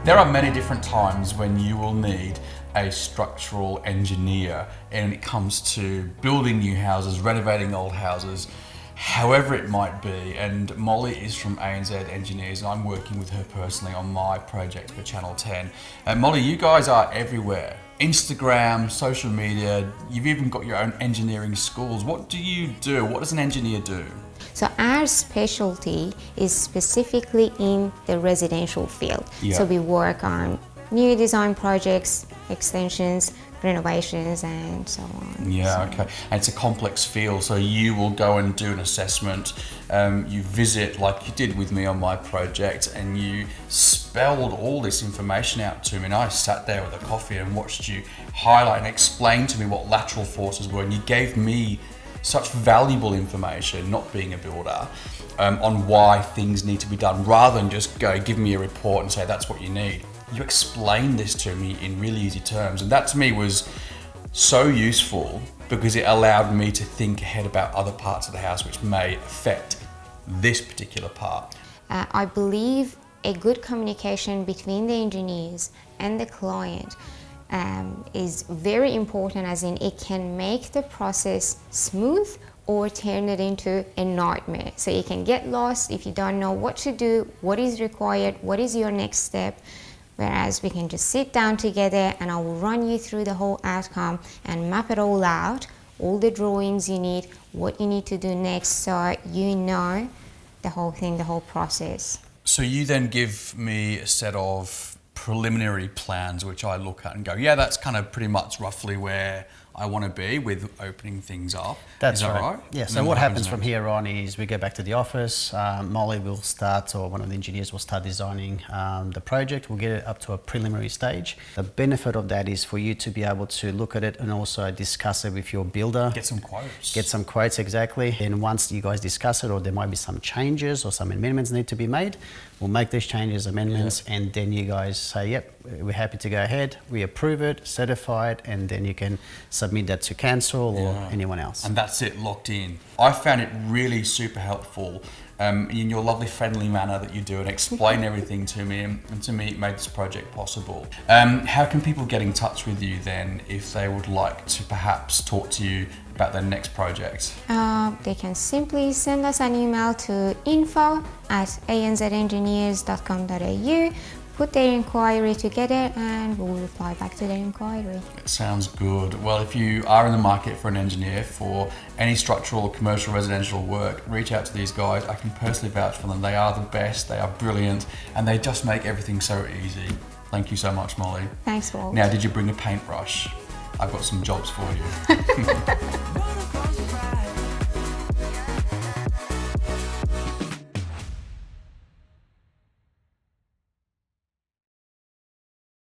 There are many different times when you will need a structural engineer and it comes to building new houses, renovating old houses, however it might be. And Molly is from ANZ Engineers and I'm working with her personally on my project for Channel 10. And Molly, you guys are everywhere. Instagram, social media, you've even got your own engineering schools. What do you do? What does an engineer do? So our specialty is specifically in the residential field. Yeah. So we work on new design projects, extensions, renovations and so on. Yeah, okay. And it's a complex field, so you will go and do an assessment, you visit like you did with me on my project and you spelled all this information out to me and I sat there with a coffee and watched you highlight and explain to me what lateral forces were and you gave me such valuable information, not being a builder, on why things need to be done rather than just go give me a report and say that's what you need. You explained this to me in really easy terms and that to me was so useful because it allowed me to think ahead about other parts of the house which may affect this particular part. I believe a good communication between the engineers and the client is very important, as in it can make the process smooth or turn it into a nightmare. So you can get lost if you don't know what to do, what is required, what is your next step. Whereas we can just sit down together and I will run you through the whole outcome and map it all out, all the drawings you need, what you need to do next, so you know the whole thing, the whole process. So you then give me a set of preliminary plans which I look at and go, yeah, that's kind of pretty much roughly where I want to be with opening things up. That's Is that right. right? Yeah, so what happens from here on is we go back to the office, Moly will start, or one of the engineers will start designing the project. We'll get it up to a preliminary stage. The benefit of that is for you to be able to look at it and also discuss it with your builder. Get some quotes. Get some quotes, exactly. And once you guys discuss it, or there might be some changes or some amendments need to be made, we'll make these changes, amendments, and then you guys say, yep, we're happy to go ahead. We approve it, certify it, and then you can submit that to council or anyone else. And that's it, locked in. I found it really super helpful in your lovely friendly manner that you do and explain everything to me, and to me it made this project possible. How can people get in touch with you then if they would like to perhaps talk to you about their next project? They can simply send us an email to info@anzengineers.com.au, put their inquiry together and we'll reply back to their inquiry. It sounds good. Well, if you are in the market for an engineer for any structural, commercial, residential work, reach out to these guys. I can personally vouch for them. They are the best, they are brilliant, and they just make everything so easy. Thank you so much, Molly. Thanks, Walt. Now, did you bring a paintbrush? I've got some jobs for you.